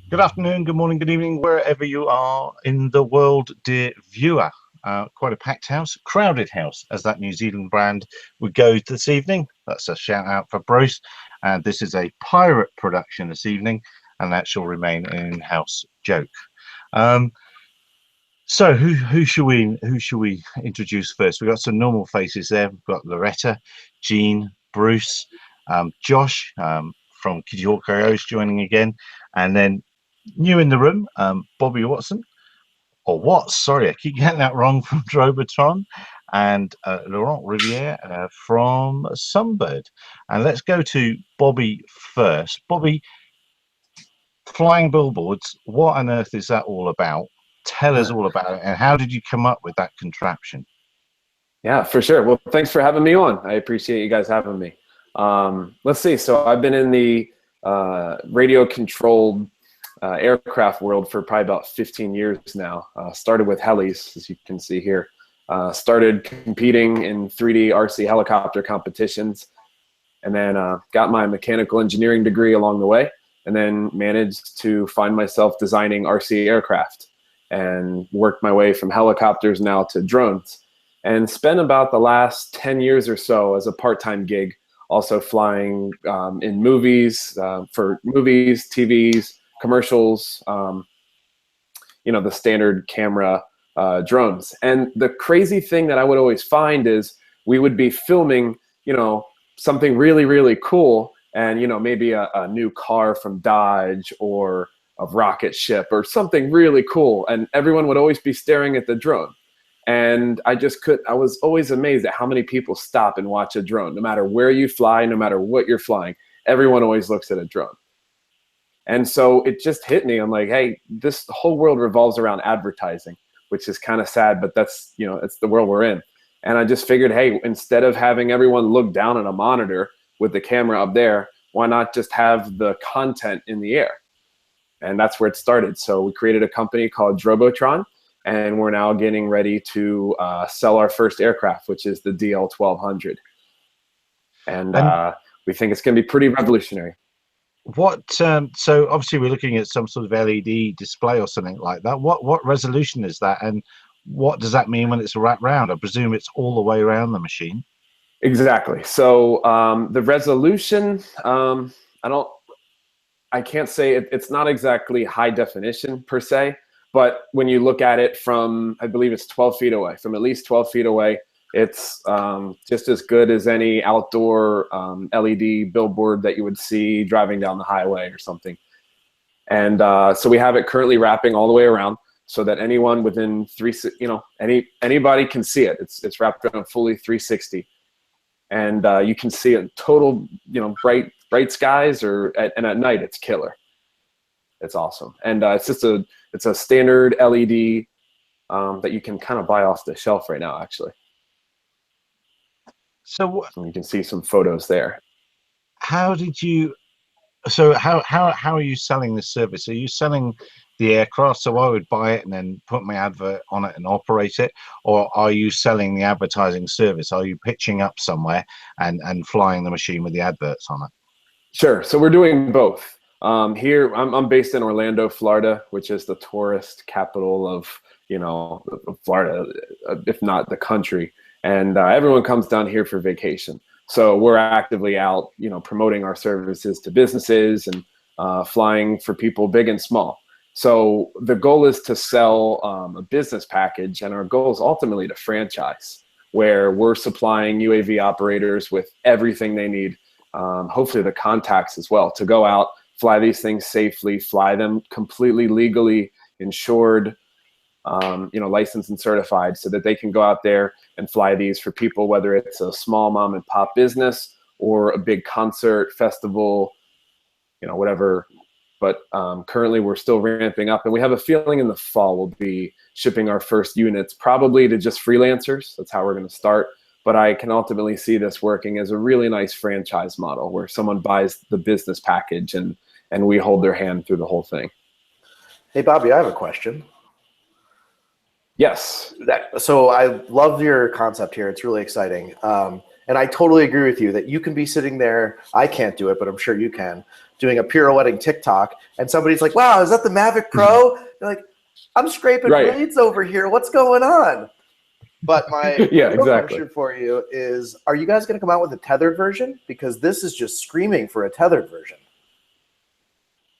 Good afternoon, good morning, good evening, wherever you are in the world, dear viewer. Quite a packed house, crowded house, as that New Zealand brand would go this evening. That's a shout out for Bruce. And this is a pirate production this evening, and that shall remain an in-house joke. Um, so who should we introduce first? We've got some normal faces there. We've got Loretta, Jean, Bruce, Josh from Kid Hawk joining again, and then new in the room, Bobby Watson, or Watts, sorry, I keep getting that wrong, from Robotron, and Laurent Riviere from Sunbird. And let's go to Bobby first. Bobby, flying billboards, what on earth is that all about? Tell us all about it, and how did you come up with that contraption? Yeah, for sure. Well, thanks for having me on. I appreciate you guys having me. Let's see. So I've been in the radio-controlled aircraft world for probably about 15 years now. Started with helis, as you can see here. Started competing in 3D RC helicopter competitions, and then got my mechanical engineering degree along the way, and then managed to find myself designing RC aircraft and worked my way from helicopters now to drones. And spent about the last 10 years or so as a part-time gig, also flying in movies, for movies, TVs, commercials, the standard camera drones. And the crazy thing that I would always find is we would be filming, something really, really cool, and, maybe a new car from Dodge or a rocket ship or something really cool. And everyone would always be staring at the drone. And I was always amazed at how many people stop and watch a drone. No matter where you fly, no matter what you're flying, everyone always looks at a drone. And so it just hit me. I'm like, hey, this whole world revolves around advertising, which is kind of sad, but that's, it's the world we're in. And I just figured, hey, instead of having everyone look down at a monitor with the camera up there, why not just have the content in the air? And that's where it started. So we created a company called Robotron, and we're now getting ready to sell our first aircraft, which is the DL-1200. And we think it's going to be pretty revolutionary. So obviously we're looking at some sort of LED display or something like that. What resolution is that, and what does that mean when it's wrapped round? I presume it's all the way around the machine. Exactly. So the resolution, I can't say it's not exactly high definition per se, but when you look at it from, I believe it's 12 feet away, from at least 12 feet away, it's just as good as any outdoor LED billboard that you would see driving down the highway or something. And so we have it currently wrapping all the way around so that anyone within anybody can see it. It's wrapped around fully 360. And you can see it total, bright skies, and at night it's killer. It's awesome. And it's a standard LED that you can kind of buy off the shelf right now, actually. So you can see some photos there. How are you selling this service? Are you selling the aircraft, so I would buy it and then put my advert on it and operate it, or are you selling the advertising service? Are you pitching up somewhere and flying the machine with the adverts on it? Sure. So we're doing both. Here, I'm based in Orlando, Florida, which is the tourist capital of Florida, if not the country. And everyone comes down here for vacation. So we're actively out, promoting our services to businesses and flying for people big and small. So the goal is to sell a business package, and our goal is ultimately to franchise, where we're supplying UAV operators with everything they need, hopefully the contacts as well, to go out, fly these things safely, fly them completely legally insured, licensed and certified, so that they can go out there and fly these for people, whether it's a small mom and pop business or a big concert, festival, whatever. But currently we're still ramping up, and we have a feeling in the fall we'll be shipping our first units, probably to just freelancers. That's how we're going to start. But I can ultimately see this working as a really nice franchise model where someone buys the business package and we hold their hand through the whole thing. Hey, Bobby, I have a question. Yes. So I love your concept here. It's really exciting. And I totally agree with you that you can be sitting there. I can't do it, but I'm sure you can, doing a pirouetting TikTok. And somebody's like, wow, is that the Mavic Pro? You're like, I'm scraping blades over here. What's going on? But my real question for you is, are you guys going to come out with a tethered version? Because this is just screaming for a tethered version.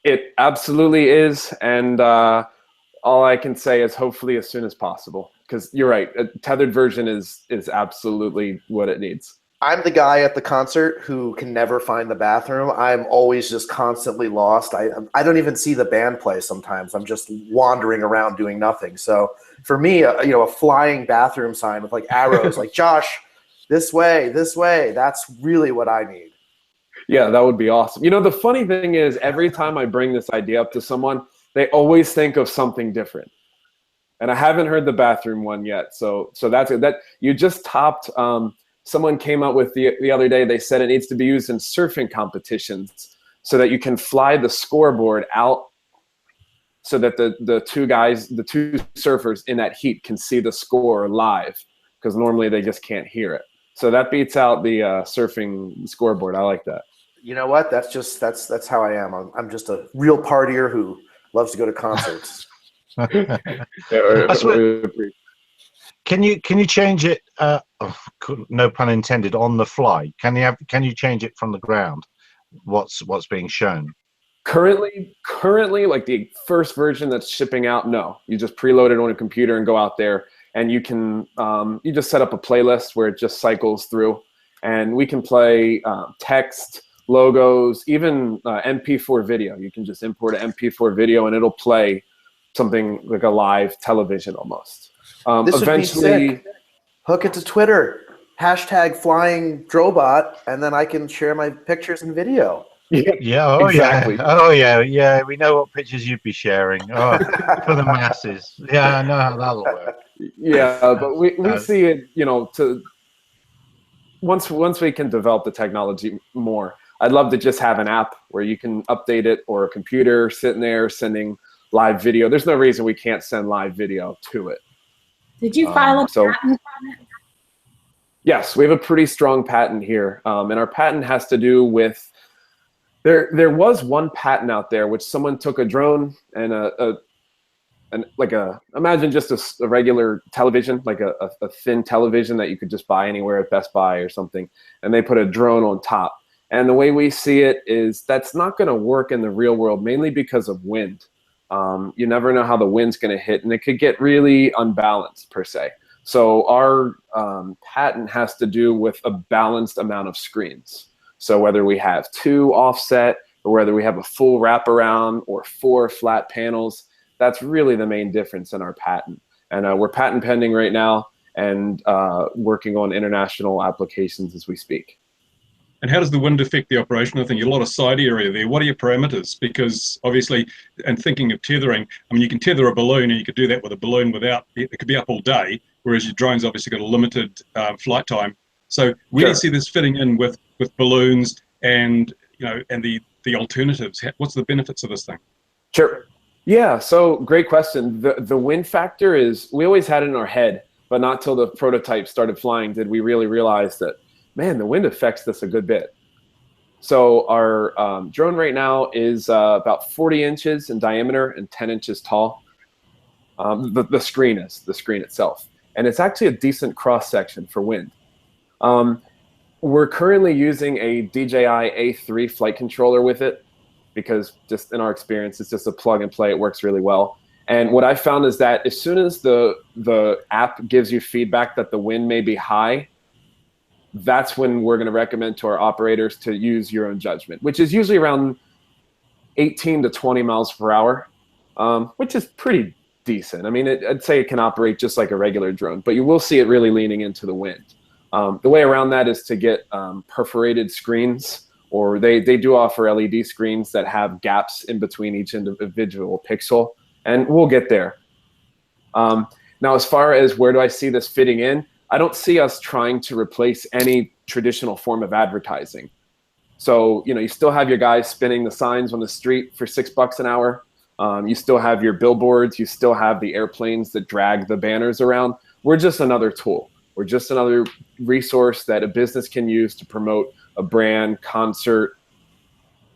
It absolutely is. And all I can say is hopefully as soon as possible. Because you're right, a tethered version is absolutely what it needs. I'm the guy at the concert who can never find the bathroom. I'm always just constantly lost. I don't even see the band play sometimes. I'm just wandering around doing nothing. So for me, a flying bathroom sign with like arrows, like Josh, this way, that's really what I need. Yeah, that would be awesome. You know, the funny thing is every time I bring this idea up to someone, they always think of something different. And I haven't heard the bathroom one yet. So that's it. That you just topped. Someone came up with the other day. They said it needs to be used in surfing competitions so that you can fly the scoreboard out, so that the two surfers in that heat can see the score live, because normally they just can't hear it. So that beats out the surfing scoreboard. I like that. You know what? That's how I am. I'm just a real partier who loves to go to concerts. Can you change it? No pun intended. On the fly, can you change it from the ground? What's being shown? Currently, like the first version that's shipping out, no. You just preload it on a computer and go out there, and you can you just set up a playlist where it just cycles through, and we can play text, logos, even MP4 video. You can just import an MP4 video, and it'll play something like a live television almost. This eventually, would be sick. Hook it to Twitter, #flying Drobot, and then I can share my pictures and video. Yeah, exactly. Yeah. We know what pictures you'd be sharing. Oh, for the masses. Yeah, I know how that'll work. Yeah, but we see it. Once we can develop the technology more, I'd love to just have an app where you can update it, or a computer sitting there sending live video. There's no reason we can't send live video to it. Did you file a patent on it? Yes, we have a pretty strong patent here, and our patent has to do with there was one patent out there which someone took a drone and imagine just a regular television, like a thin television that you could just buy anywhere at Best Buy or something, and they put a drone on top. And the way we see it is that's not going to work in the real world, mainly because of wind. You never know how the wind's going to hit, and it could get really unbalanced per se. So our patent has to do with a balanced amount of screens. So whether we have 2 offset, or whether we have a full wraparound, or 4 flat panels, that's really the main difference in our patent. And we're patent pending right now, and working on international applications as we speak. And how does the wind affect the operation? I think a lot of side area there. What are your parameters? Because obviously, and thinking of tethering, I mean, you can tether a balloon, and you could do that with a balloon without, it could be up all day, whereas your drone's obviously got a limited flight time. So where do you see this fitting in with balloons and, and the alternatives? What's the benefits of this thing? Sure. Yeah, so great question. The wind factor is, we always had it in our head, but not till the prototype started flying did we really realize that, man, the wind affects this a good bit. So our drone right now is about 40 inches in diameter and 10 inches tall. The screen itself. And it's actually a decent cross section for wind. We're currently using a DJI A3 flight controller with it, because just in our experience, it's just a plug and play. It works really well. And what I found is that as soon as the app gives you feedback that the wind may be high, that's when we're going to recommend to our operators to use your own judgment, which is usually around 18 to 20 miles per hour, which is pretty decent. I mean, I'd say it can operate just like a regular drone, but you will see it really leaning into the wind. The way around that is to get perforated screens, or they do offer LED screens that have gaps in between each individual pixel, and we'll get there. Now, as far as where do I see this fitting in, I don't see us trying to replace any traditional form of advertising. So, you still have your guys spinning the signs on the street for $6 an hour. You still have your billboards. You still have the airplanes that drag the banners around. We're just another tool. We're just another resource that a business can use to promote a brand, concert,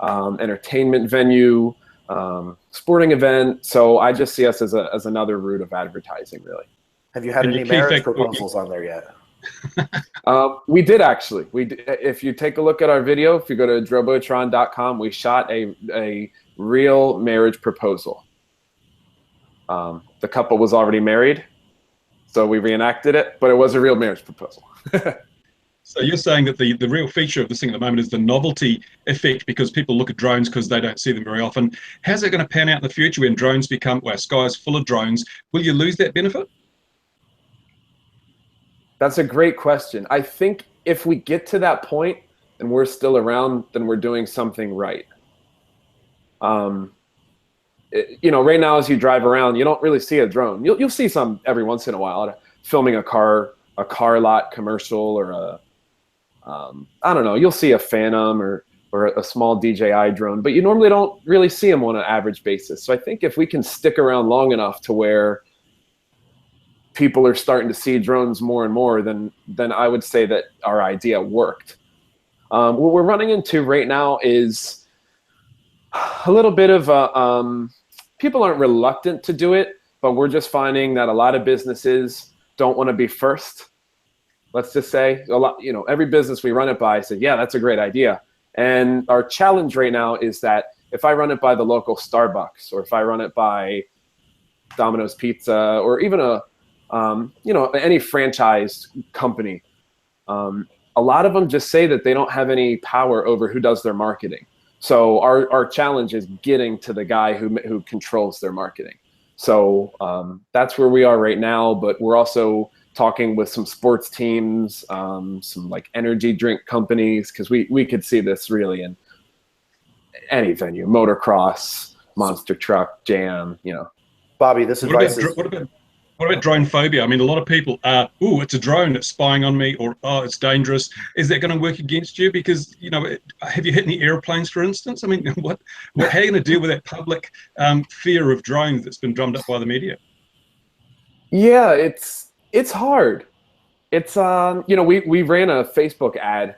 entertainment venue, sporting event. So I just see us as another route of advertising, really. Have you had any marriage proposals on there yet? We did actually. If you take a look at our video, if you go to robotron.com, we shot a real marriage proposal. The couple was already married, so we reenacted it, but it was a real marriage proposal. So you're saying that the real feature of this thing at the moment is the novelty effect, because people look at drones because they don't see them very often. How's it going to pan out in the future when drones become, well, skies full of drones? Will you lose that benefit? That's a great question. I think if we get to that point and we're still around, then we're doing something right. You know, right now as you drive around, you don't really see a drone. You'll see some every once in a while, filming a car lot commercial, or I don't know. You'll see a Phantom or a small DJI drone, but you normally don't really see them on an average basis. So I think if we can stick around long enough to where people are starting to see drones more and more, then I would say that our idea worked. What we're running into right now is a little bit of people aren't reluctant to do it, but we're just finding that a lot of businesses don't want to be first. Let's just say a lot, you know, every business we run it by said, yeah, that's a great idea. And our challenge right now is that if I run it by the local Starbucks, or if I run it by Domino's Pizza, or even you know, any franchise company, a lot of them just say that they don't have any power over who does their marketing. So our challenge is getting to the guy who controls their marketing. So that's where we are right now, but we're also talking with some sports teams, some like energy drink companies, because we could see this really in any venue, motocross, monster truck, jam, you know. Bobby, this advice is... What about drone phobia? I mean, a lot of people are, oh, it's a drone, it's spying on me, or, oh, it's dangerous. Is that going to work against you? Because, you know, have you hit any airplanes, for instance? I mean, how are you going to deal with that public fear of drones that's been drummed up by the media? Yeah, it's hard. It's, you know, we ran a Facebook ad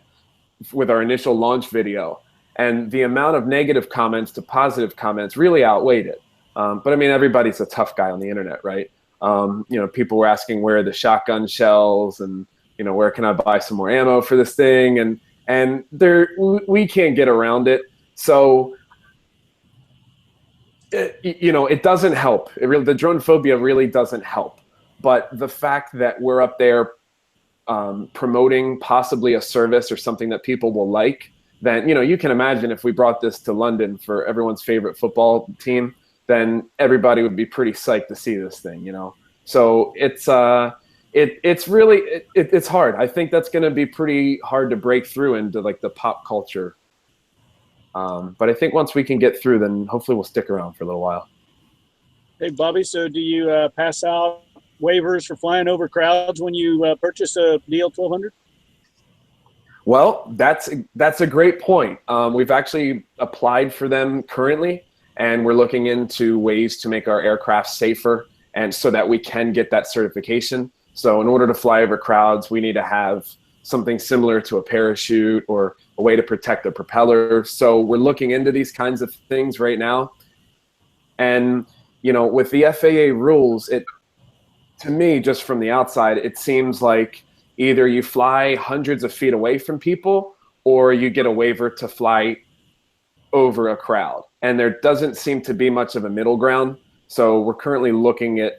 with our initial launch video, and the amount of negative comments to positive comments really outweighed it. But I mean, everybody's a tough guy on the internet, right? You know, people were asking where are the shotgun shells, and, you know, where can I buy some more ammo for this thing? And we can't get around it. So, you know, it doesn't help. The drone phobia really doesn't help. But the fact that we're up there promoting possibly a service or something that people will like, then, you know, you can imagine if we brought this to London for everyone's favorite football team, then everybody would be pretty psyched to see this thing, you know? So it's really, it's hard. I think that's going to be pretty hard to break through into like the pop culture. But I think once we can get through, then hopefully we'll stick around for a little while. Hey, Bobby, so do you pass out waivers for flying over crowds when you purchase a DL1200? Well, that's a great point. We've actually applied for them currently, and we're looking into ways to make our aircraft safer, and so that we can get that certification. So in order to fly over crowds, we need to have something similar to a parachute or a way to protect the propeller. So we're looking into these kinds of things right now. And, you know, with the FAA rules, to me, just from the outside, it seems like either you fly hundreds of feet away from people, or you get a waiver to fly over a crowd. And there doesn't seem to be much of a middle ground. So we're currently looking at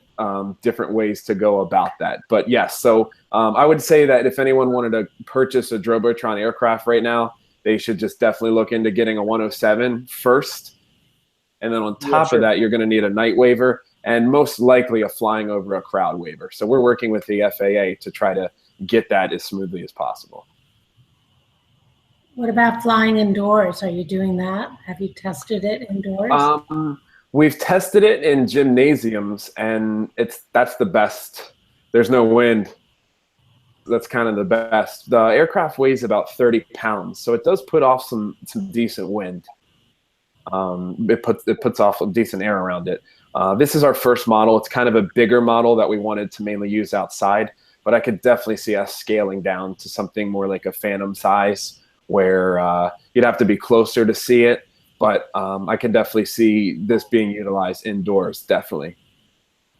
different ways to go about that. But yes, so I would say that if anyone wanted to purchase a Robotron aircraft right now, they should just definitely look into getting a 107 first. And then on top of that, you're going to need a night waiver, and most likely a flying over a crowd waiver. So we're working with the FAA to try to get that as smoothly as possible. What about flying indoors? Are you doing that? Have you tested it indoors? We've tested it in gymnasiums, and that's the best. There's no wind. That's kind of the best. The aircraft weighs about 30 pounds, so it does put off some decent wind. It puts off some decent air around it. This is our first model. It's kind of a bigger model that we wanted to mainly use outside. but I could definitely see us scaling down to something more like a Phantom size, where you'd have to be closer to see it. But I can definitely see this being utilized indoors, definitely.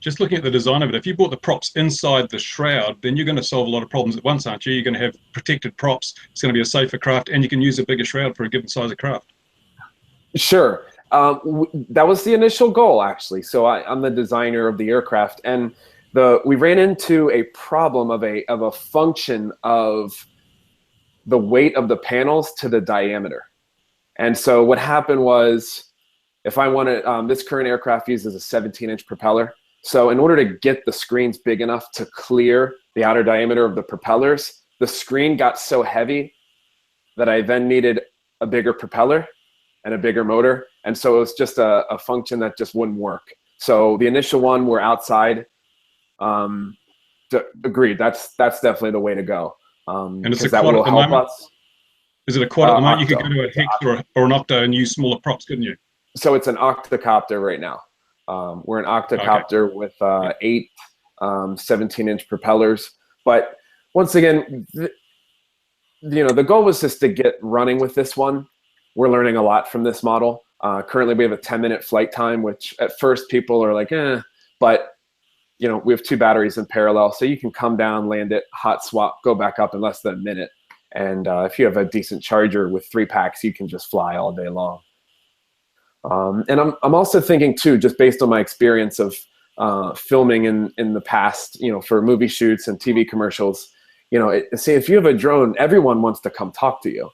Just looking at the design of it, if you brought the props inside the shroud, then you're going to solve a lot of problems at once, aren't you? You're going to have protected props. It's going to be a safer craft, and you can use a bigger shroud for a given size of craft. Sure. That was the initial goal, actually. So I'm the designer of the aircraft, and we ran into a problem of a function of the weight of the panels to the diameter. And so what happened was, if I wanted, this current aircraft uses a 17-inch propeller. So in order to get the screens big enough to clear the outer diameter of the propellers, the screen got so heavy that I then needed a bigger propeller and a bigger motor. And so it was just a function that just wouldn't work. So the initial one, we're outside. Agreed, that's definitely the way to go. And it's a quad at the moment? Is it a quad at the moment? You could go to a hex or an octo and use smaller props, couldn't you? So it's an octocopter right now. We're an octocopter with 8 17-inch propellers. But once again, the goal was just to get running with this one. We're learning a lot from this model. Currently, we have a 10-minute flight time, which at first people are like, but we have 2 batteries in parallel, so you can come down, land it, hot swap, go back up in less than a minute. And if you have a decent charger with 3 packs, you can just fly all day long. And I'm also thinking too, just based on my experience of filming in the past, for movie shoots and TV commercials, see, if you have a drone, everyone wants to come talk to you.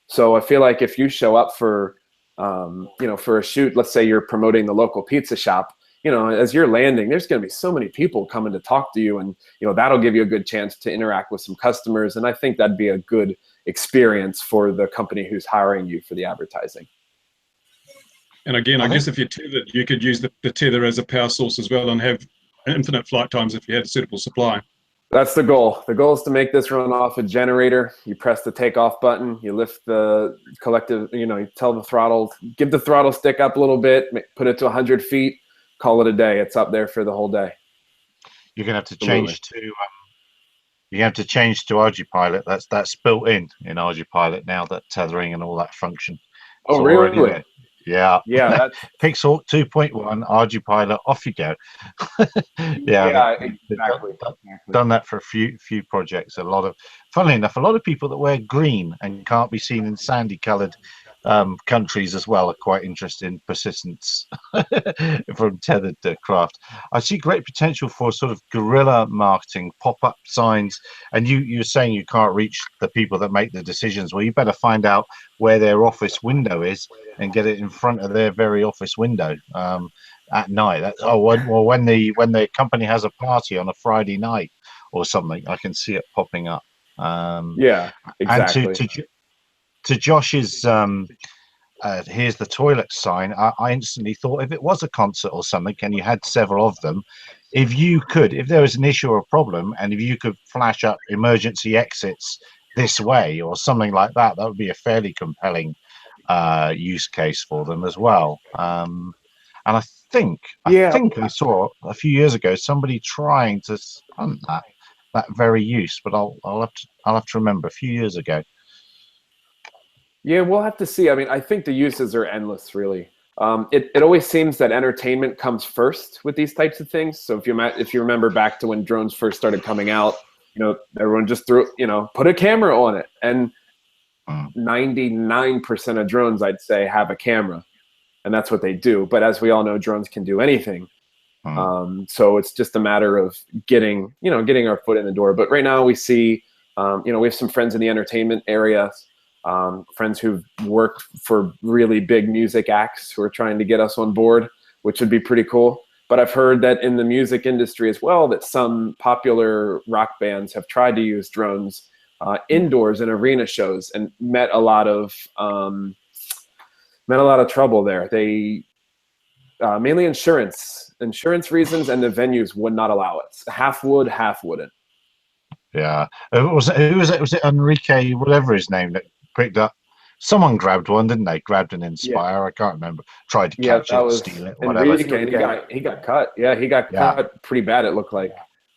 So I feel like if you show up for a shoot, let's say you're promoting the local pizza shop, as you're landing, there's going to be so many people coming to talk to you, and that'll give you a good chance to interact with some customers. And I think that'd be a good experience for the company who's hiring you for the advertising. And again, I guess if you're tethered, you could use the tether as a power source as well and have infinite flight times if you had a suitable supply. That's the goal. The goal is to make this run off a generator. You press the takeoff button, you lift the collective, you tell the throttle, give the throttle stick up a little bit, put it to 100 feet, call it a day. It's up there for the whole day. You're going to have to change to ArduPilot. That's built in ArduPilot now, that tethering and all that function. Oh, really? Yeah. That's Pixel 2.1 ArduPilot, off you go. Exactly. Done that for a few projects. Funnily enough, a lot of people that wear green and can't be seen in sandy coloured countries as well are quite interested in persistence from tethered craft. I see great potential for sort of guerrilla marketing, pop-up signs, and you're saying you can't reach the people that make the decisions. Well, you better find out where their office window is and get it in front of their very office window at night. When the company has a party on a Friday night or something, I can see it popping up. Exactly. And to Josh's here's the toilet sign, I instantly thought, if it was a concert or something and you had several of them, if there was an issue or a problem, and if you could flash up emergency exits this way or something like that, that would be a fairly compelling use case for them as well. And I think I saw a few years ago somebody trying to stunt that very use, but I'll have to remember, a few years ago. Yeah, we'll have to see. I mean, I think the uses are endless, really. It always seems that entertainment comes first with these types of things. So if you remember back to when drones first started coming out, everyone just put a camera on it, and 99% of drones, I'd say, have a camera, and that's what they do. But as we all know, drones can do anything. So it's just a matter of getting our foot in the door. But right now we see, we have some friends in the entertainment area, friends who've worked for really big music acts who are trying to get us on board, which would be pretty cool. But I've heard that in the music industry as well, that some popular rock bands have tried to use drones indoors in arena shows and met a lot of trouble there. They mainly insurance reasons, and the venues would not allow it. Half would, half wouldn't. Yeah, was it Enrique, whatever his name, that picked up? Someone grabbed one, didn't they? Grabbed an Inspire. Yeah. I can't remember. Tried to catch it, steal it, whatever. Enrique, he got cut. Yeah, he got cut pretty bad, it looked like.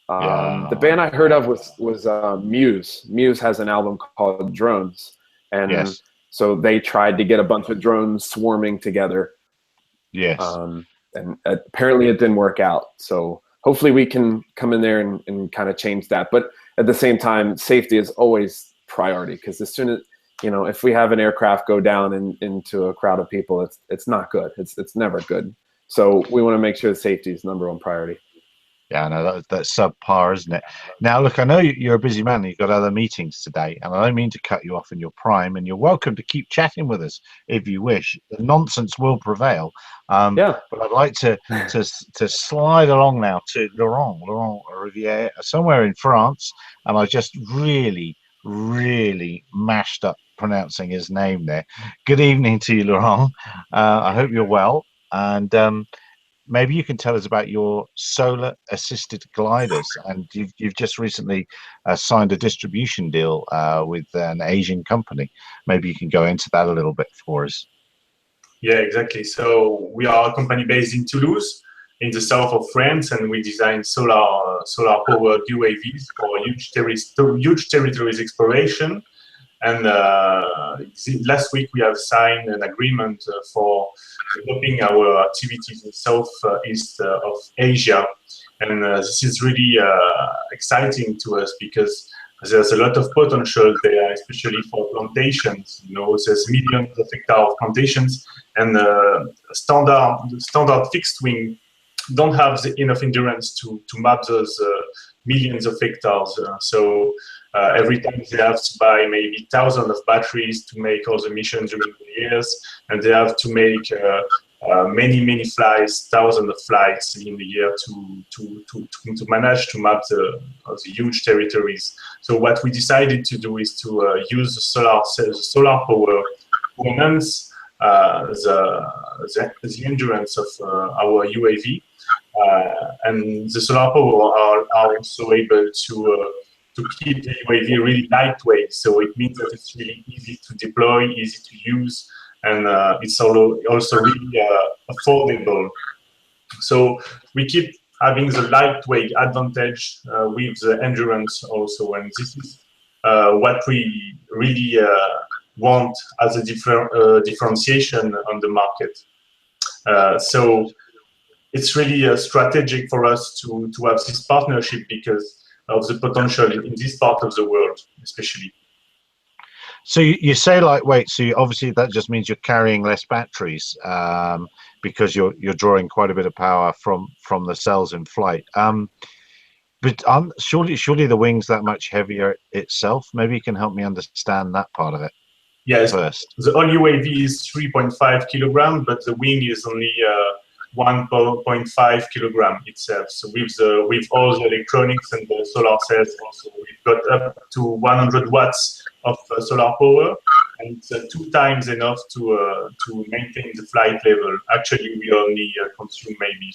The band I heard of was Muse. Muse has an album called Drones, and yes, so they tried to get a bunch of drones swarming together, yes. and apparently it didn't work out. So hopefully we can come in there and kind of change that. But at the same time, safety is always priority, because as soon as, you know, if we have an aircraft go down into a crowd of people, it's not good. It's never good. So we want to make sure that safety is #1 priority. Yeah, I know that's subpar, isn't it? Now, look, I know you're a busy man and you've got other meetings today, and I don't mean to cut you off in your prime, and you're welcome to keep chatting with us if you wish. The nonsense will prevail. Yeah. But I'd like to slide along now to Laurent Riviere, somewhere in France, and I just really, really mashed up pronouncing his name there. Good evening to you, Laurent. I hope you're well, and maybe you can tell us about your solar assisted gliders, and you've just recently signed a distribution deal with an Asian company. Maybe you can go into that a little bit for us. Yeah, exactly. So we are a company based in Toulouse, in the south of France, and we design solar powered UAVs for huge territories exploration. And last week we have signed an agreement for developing our activities in southeast of Asia, and this is really exciting to us because there's a lot of potential there, especially for plantations. You know, there's millions of hectares of plantations, and standard fixed wing don't have enough endurance to map those millions of hectares. Every time they have to buy maybe thousands of batteries to make all the missions during the years, and they have to make many flights, thousands of flights in the year to manage to map the huge territories. So what we decided to do is to use the solar power to enhance the endurance of our UAV, and the solar power are also able to keep the UAV really lightweight. So it means that it's really easy to deploy, easy to use, and it's also really affordable. So we keep having the lightweight advantage with the endurance also, and this is what we really want as a differentiation on the market. So it's really strategic for us to have this partnership because of the potential in this part of the world, especially. So you say lightweight, so obviously that just means you're carrying less batteries because you're drawing quite a bit of power from the cells in flight. But surely the wing's that much heavier itself. Maybe you can help me understand that part of it. Yes, first. The whole UAV is 3.5 kilograms, but the wing is only 1.5 kilogram itself. So with all the electronics and the solar cells, also we've got up to 100 watts of solar power, and it's 2 times enough to maintain the flight level. Actually, we only consume maybe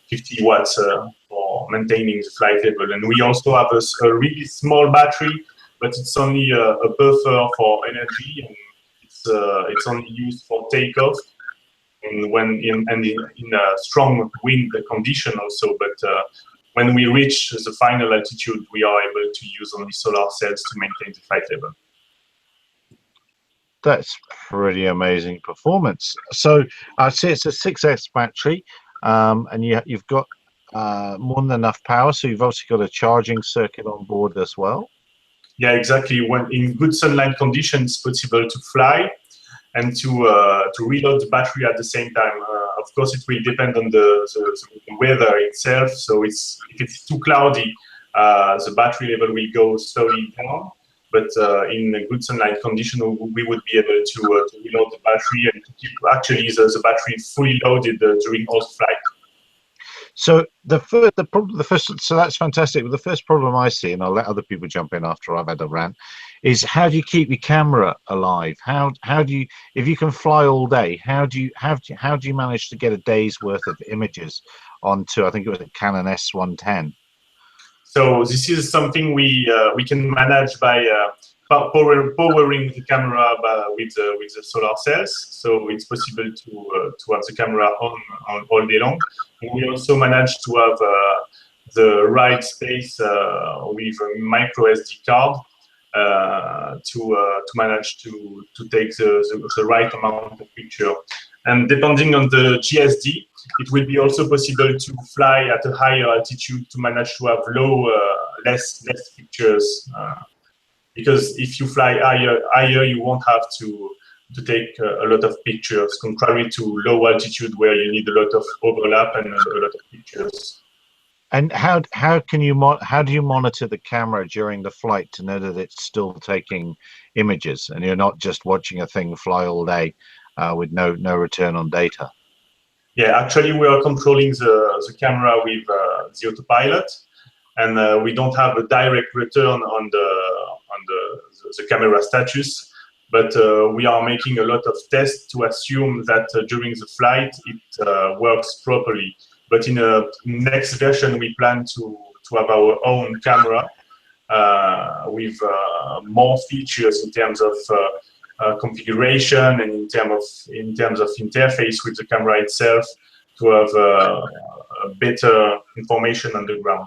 50 watts for maintaining the flight level, and we also have a really small battery, but it's only a buffer for energy, and it's only used for takeoff. And when in a strong wind condition also, but when we reach the final altitude, we are able to use only solar cells to maintain the flight level. That's pretty amazing performance. So I'd say it's a 6S battery, and you've got more than enough power. So you've also got a charging circuit on board as well. Yeah, exactly. When in good sunlight conditions, it's possible to fly and to reload the battery at the same time. Of course, it will depend on the weather itself. So if it's too cloudy, the battery level will go slowly down. But in a good sunlight condition, we would be able to reload the battery and to keep actually the battery fully loaded during all flight. So so that's fantastic. But the first problem I see, and I'll let other people jump in after I've had a rant, is how do you keep your camera alive? How do you, if you can fly all day, how do you manage to get a day's worth of images onto, I think it was a Canon S110? So this is something we can manage by powering the camera with the solar cells. So it's possible to have the camera on all day long. And we also manage to have the right space with a micro SD card to manage to take the right amount of picture. And depending on the GSD, it will be also possible to fly at a higher altitude to manage to have less pictures. Because if you fly higher, you won't have to take a lot of pictures, contrary to low altitude where you need a lot of overlap and a lot of pictures. And how do you monitor the camera during the flight to know that it's still taking images and you're not just watching a thing fly all day with no return on data? Yeah, actually we are controlling the camera with the autopilot, and we don't have a direct return on the camera status, but we are making a lot of tests to assume that during the flight it works properly. But in a next version, we plan to have our own camera with more features in terms of configuration and in terms of interface with the camera itself to have better information on the ground.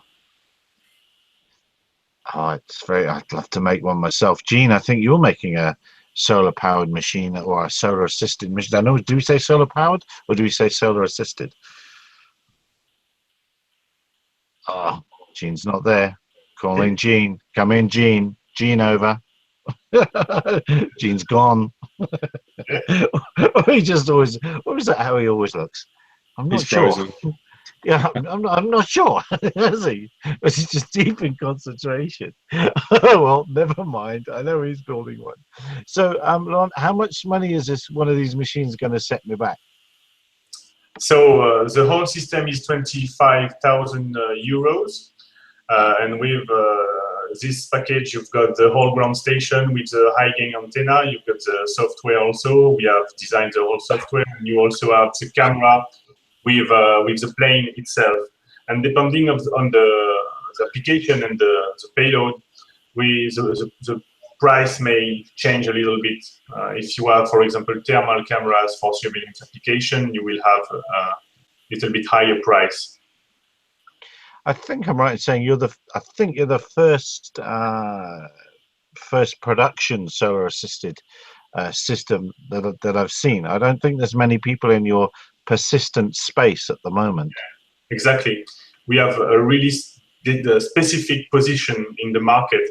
Oh, I'd love to make one myself. Gene, I think you're making a solar-powered machine or a solar-assisted machine. I know, do we say solar-powered or do we say solar-assisted? Oh, Gene's not there. Calling Gene. Come in, Gene. Gene over. Gene's gone. He just always. What is that? How he always looks? I'm not He's sure. frozen. Yeah, I'm not sure. Is he? But he's just deep in concentration. Well, never mind. I know he's building one. So, Lon, how much money is one of these machines going to set me back? So the whole system is 25,000 euros, and with this package, you've got the whole ground station with the high gain antenna. You've got the software also. We have designed the whole software, and you also have the camera with the plane itself. And depending on the application and the payload, the price may change a little bit. If you have, for example, thermal cameras for surveillance application, you will have a little bit higher price. I think I'm right in saying you're the first production solar assisted system that I've seen. I don't think there's many people in your persistent space at the moment. Exactly. We have a really specific position in the market,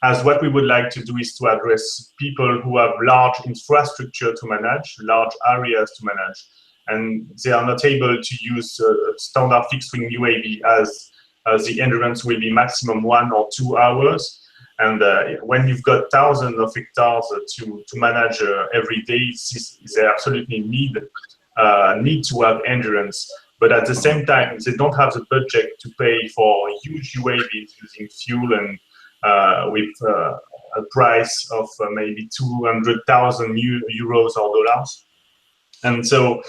as what we would like to do is to address people who have large infrastructure to manage, large areas to manage, and they are not able to use standard fixed-wing UAV as the endurance will be maximum 1 or 2 hours. And when you've got thousands of hectares to manage every day, they absolutely need to have endurance. But at the same time, they don't have the budget to pay for huge UAVs using fuel and with a price of maybe 200,000 euros or dollars. And so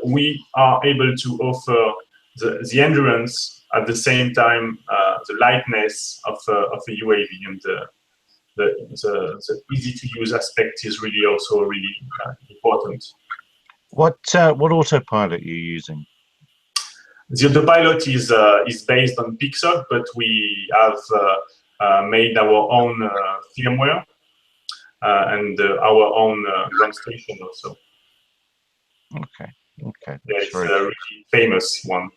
we are able to offer the endurance at the same time, the lightness of a UAV, and the easy to use aspect is really also really important. What autopilot are you using? The autopilot is based on Pixel, but we have made our own firmware and our own ground station also. Okay. Yeah, it's a really famous one.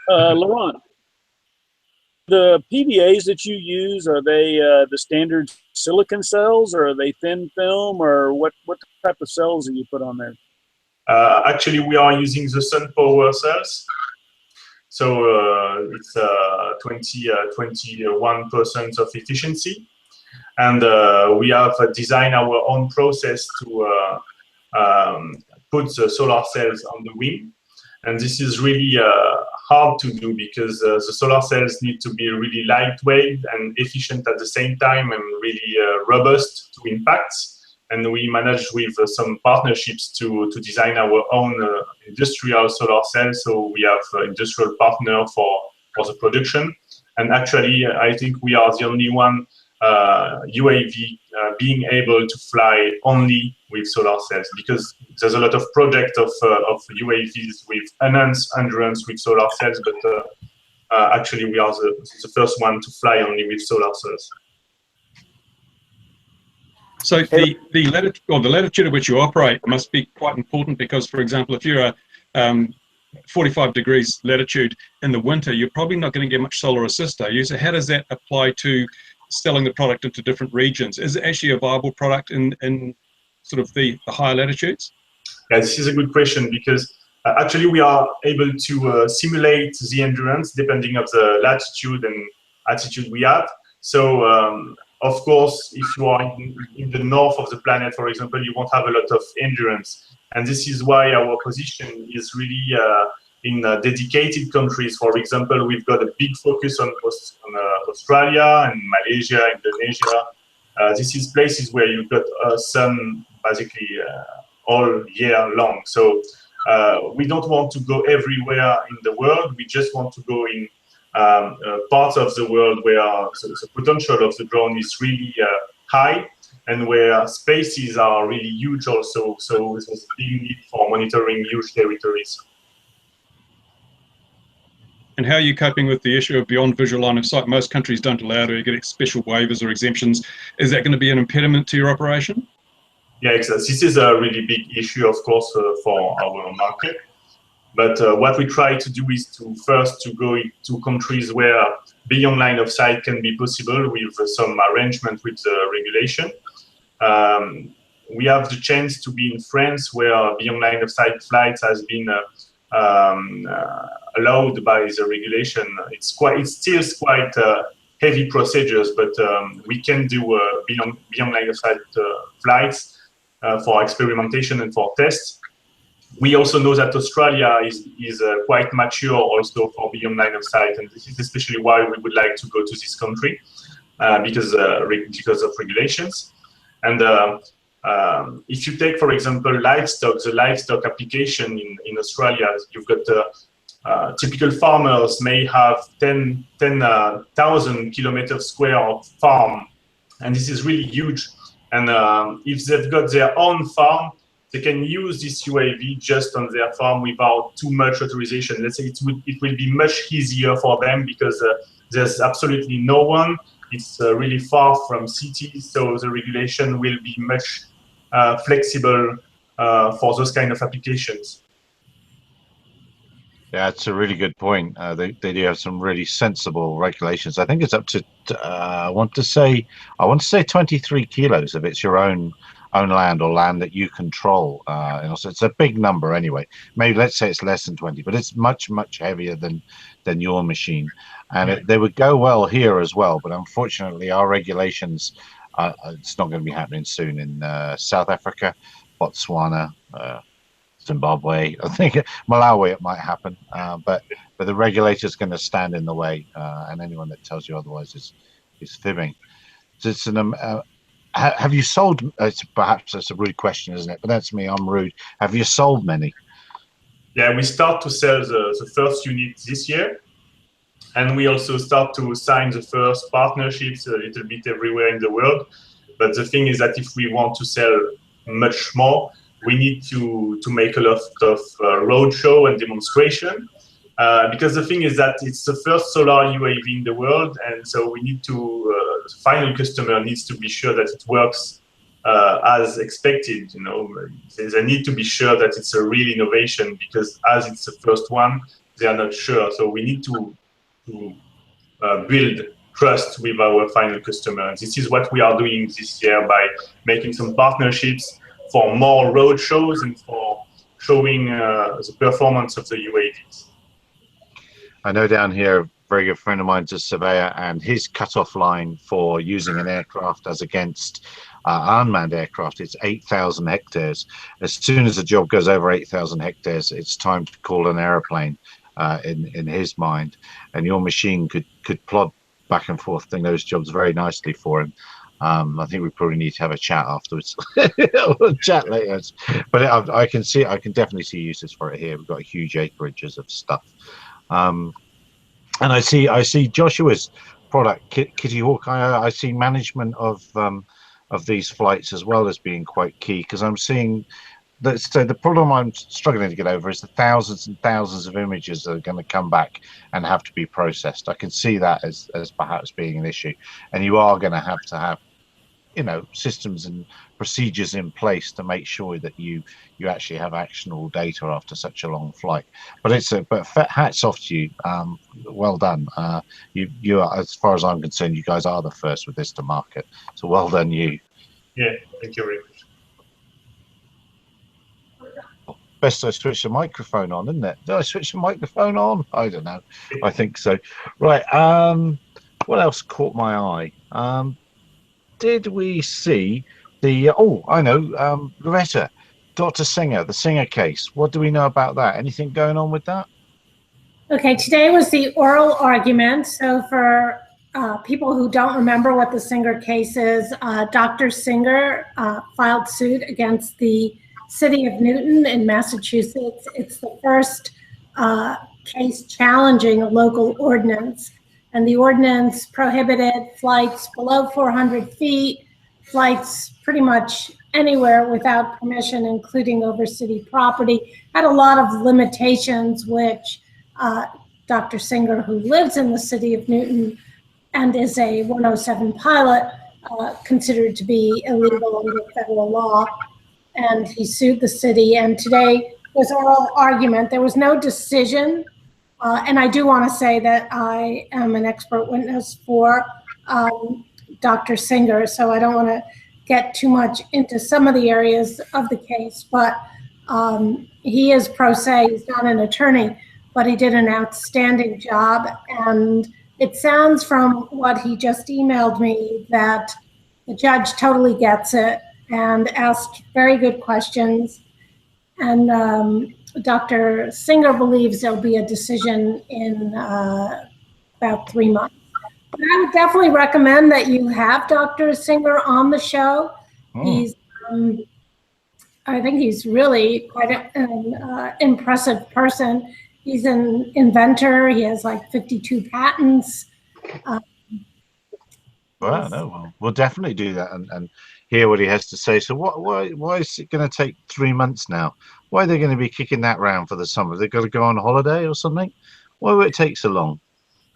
Laurent, the PVAs that you use, are they the standard silicon cells, or are they thin film, or what type of cells do you put on there? Actually, we are using the sun power cells. So it's 21% of efficiency. And we have designed our own process to put the solar cells on the wing. And this is really hard to do because the solar cells need to be really lightweight and efficient at the same time, and really robust to impacts. And we managed with some partnerships to design our own industrial solar cells. So we have an industrial partner for the production. And actually, I think we are the only one UAV being able to fly only with solar cells, because there's a lot of projects of UAVs with enhanced endurance with solar cells, but actually we are the first one to fly only with solar cells. So the latitude at which you operate must be quite important, because, for example, if you're a 45 degrees latitude in the winter, you're probably not going to get much solar assist, are you? So how does that apply to selling the product into different regions? Is it actually a viable product in sort of the higher latitudes? Yeah, this is a good question, because actually we are able to simulate the endurance depending on the latitude and altitude we have. So of course, if you are in the north of the planet, for example, you won't have a lot of endurance. And this is why our position is really in dedicated countries. For example, we've got a big focus on Australia and Malaysia, Indonesia. This is places where you've got sun basically all year long. So we don't want to go everywhere in the world. We just want to go in parts of the world where the potential of the drone is really high, and where spaces are really huge also. So there's a big need for monitoring huge territories. And how are you coping with the issue of beyond visual line of sight? Most countries don't allow to get special waivers or exemptions. Is that going to be an impediment to your operation? Yeah, exactly. This is a really big issue, of course, for our market. But what we try to do is to first go into countries where beyond line of sight can be possible with some arrangement with the regulation. We have the chance to be in France, where beyond line of sight flights has been allowed by the regulation. It's still quite heavy procedures, but we can do beyond line of sight flights for experimentation and for tests. We also know that Australia is quite mature also for beyond line of sight, and this is especially why we would like to go to this country because of regulations. And if you take, for example, livestock, the livestock application in Australia, you've got typical farmers may have 10,000 kilometers square of farm, and this is really huge. And if they've got their own farm, they can use this UAV just on their farm without too much authorization. Let's say it will be much easier for them, because there's absolutely no one. It's really far from cities, so the regulation will be much flexible for those kind of applications. Yeah, it's a really good point. They do have some really sensible regulations. I think it's up to I want to say 23 kilos if it's your own land or land that you control. So it's a big number anyway. Maybe let's say it's less than 20, but it's much heavier than your machine, and they would go well here as well. But unfortunately, our regulations, it's not going to be happening soon in South Africa, Botswana, Zimbabwe. I think Malawi it might happen, but the regulator's going to stand in the way, and anyone that tells you otherwise is fibbing. So it's have you sold? Perhaps that's a rude question, isn't it? But that's me. I'm rude. Have you sold many? Yeah, we start to sell the first unit this year, and we also start to sign the first partnerships a little bit everywhere in the world. But the thing is that if we want to sell much more, we need to make a lot of roadshow and demonstration, because the thing is that it's the first solar UAV in the world, and so we need to the final customer needs to be sure that it works as expected. They need to be sure that it's a real innovation, because as it's the first one, they are not sure. So we need to build trust with our final customer. And this is what we are doing this year by making some partnerships for more road shows and for showing the performance of the UAVs. I know down here, a very good friend of mine's a surveyor, and his cutoff line for using an aircraft as against unmanned aircraft, it's 8,000 hectares. As soon as the job goes over 8,000 hectares, it's time to call an aeroplane in his mind. And your machine could plod back and forth doing those jobs very nicely for him. I think we probably need to have a chat afterwards. We'll chat later. But I can definitely see uses for it here. We've got huge acreages of stuff. And I see Joshua's product. Kitty Hawk, I see management of these flights as well as being quite key, because I'm seeing that. So the problem I'm struggling to get over is the thousands and thousands of images that are going to come back and have to be processed. I can see that as perhaps being an issue, and you are going to have systems and procedures in place to make sure that you actually have actionable data after such a long flight. But hats off to you. Well done. You are, as far as I'm concerned, you guys are the first with this to market. So well done, you. Yeah, thank you very much. Best I switch the microphone on, isn't it? Did I switch the microphone on? I don't know. I think so. Right. What else caught my eye? Did we see the I know, Loretta, Dr. Singer, the Singer case? What do we know about that? Anything going on with that? Okay, today was the oral argument. So for people who don't remember what the Singer case is, Dr. Singer filed suit against the city of Newton in Massachusetts. It's the first case challenging a local ordinance. And the ordinance prohibited flights below 400 feet, flights pretty much anywhere without permission, including over city property. Had a lot of limitations, which Dr. Singer, who lives in the city of Newton and is a 107 pilot, considered to be illegal under federal law. And he sued the city. And today was oral argument. There was no decision. And I do want to say that I am an expert witness for Dr. Singer, so I don't want to get too much into some of the areas of the case, but he is pro se, he's not an attorney, but he did an outstanding job. And it sounds from what he just emailed me that the judge totally gets it and asked very good questions. And Dr. Singer believes there'll be a decision in about 3 months. But I would definitely recommend that you have Dr. Singer on the show. He's, I think he's really quite an impressive person. He's an inventor. He has like 52 patents. Well, no, we'll definitely do that and hear what he has to say. So why is it going to take 3 months now? Why are they going to be kicking that round for the summer? They've got to go on holiday or something? Why will it take so long?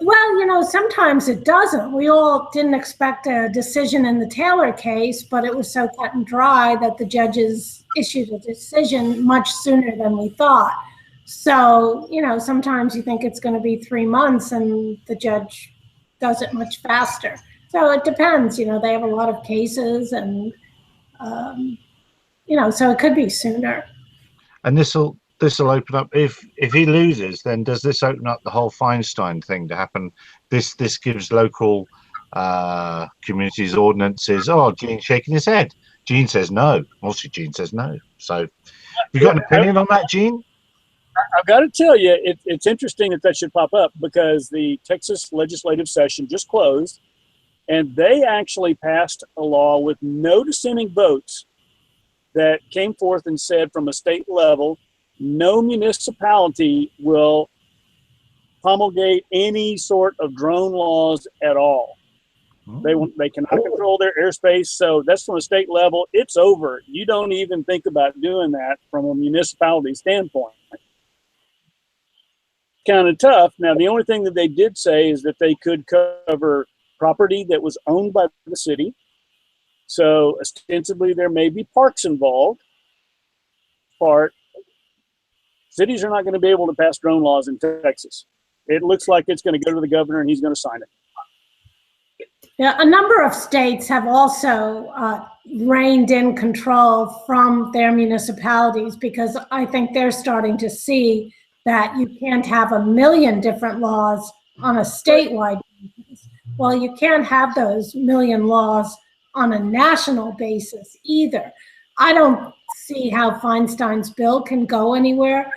Well, sometimes it doesn't. We all didn't expect a decision in the Taylor case, but it was so cut and dry that the judges issued a decision much sooner than we thought. So, sometimes you think it's going to be 3 months and the judge does it much faster. So it depends, they have a lot of cases and, so it could be sooner. And this will open up, if he loses, then does this open up the whole Feinstein thing to happen? This gives local communities ordinances. Oh, Gene's shaking his head. Gene says no. Mostly Gene says no. So you got an opinion on that, Gene? I've got to tell you, it's interesting that should pop up because the Texas legislative session just closed and they actually passed a law with no dissenting votes that came forth and said from a state level, no municipality will promulgate any sort of drone laws at all. They cannot control their airspace. So that's from a state level. It's over. You don't even think about doing that from a municipality standpoint. Kind of tough. Now, the only thing that they did say is that they could cover property that was owned by the city. So ostensibly there may be parks involved. Cities are not going to be able to pass drone laws in Texas. It looks like it's going to go to the governor and he's going to sign it. Yeah, a number of states have also reined in control from their municipalities because I think they're starting to see that you can't have 1 million different laws on a statewide basis. Well, you can't have those 1 million laws on a national basis either. I don't see how Feinstein's bill can go anywhere,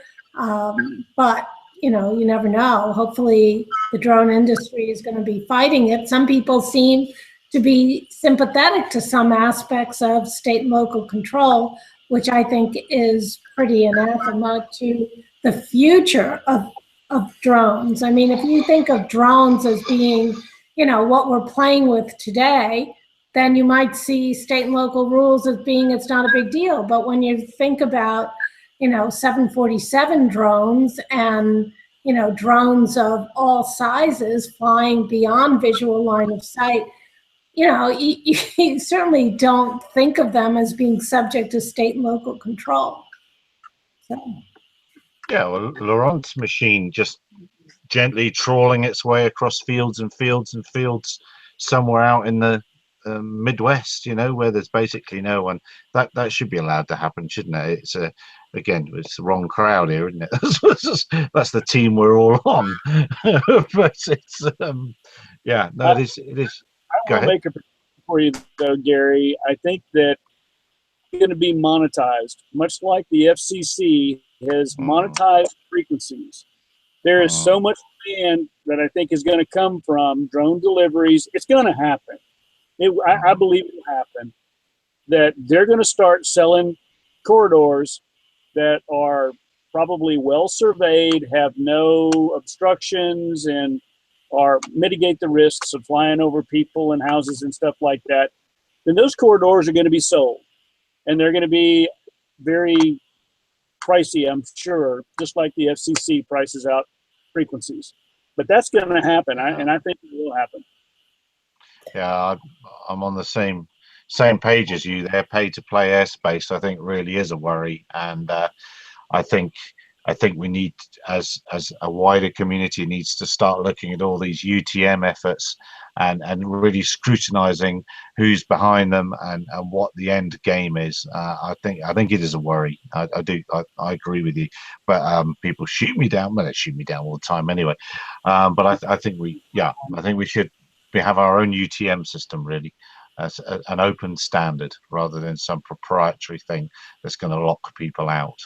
but you never know. Hopefully the drone industry is going to be fighting it. Some people seem to be sympathetic to some aspects of state and local control, which I think is pretty anathema to the future of drones. I mean, if you think of drones as being, what we're playing with today, then you might see state and local rules as being it's not a big deal. But when you think about, 747 drones and, drones of all sizes flying beyond visual line of sight, you certainly don't think of them as being subject to state and local control. So. Yeah, well, Laurent's machine just gently trawling its way across fields and fields and fields somewhere out in the Midwest, where there's basically no one. That should be allowed to happen, shouldn't it? It's it's the wrong crowd here, isn't it? That's the team we're all on. But it's it is. I will make a prediction for you though, Gary. I think that it's going to be monetized, much like the FCC has monetized frequencies. There is so much demand that I think is going to come from drone deliveries. It's going to happen. I believe it will happen. That they're going to start selling corridors that are probably well surveyed, have no obstructions, and mitigate the risks of flying over people and houses and stuff like that. Then those corridors are going to be sold, and they're going to be very pricey, I'm sure, just like the FCC prices out frequencies. But that's going to happen, and I think it will happen. Yeah, I'm on the same page as you there. Pay to play airspace, I think, really is a worry, and I think we need, as a wider community, needs to start looking at all these UTM efforts and really scrutinizing who's behind them and what the end game is. I think it is a worry. I agree with you, but people shoot me down. Well, they shoot me down all the time anyway. But I think we should have our own UTM system, really, as an open standard rather than some proprietary thing that's going to lock people out.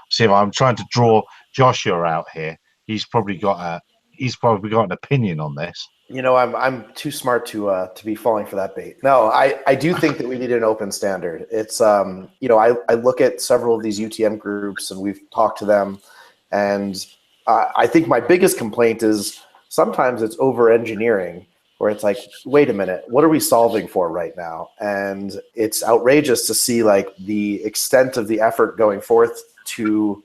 See, if I'm trying to draw Joshua out here, he's probably got an opinion on this. I'm too smart to be falling for that bait. No, I do think that we need an open standard. It's I look at several of these UTM groups and we've talked to them, and I think my biggest complaint is sometimes it's over engineering, where it's like, wait a minute, what are we solving for right now? And it's outrageous to see like the extent of the effort going forth to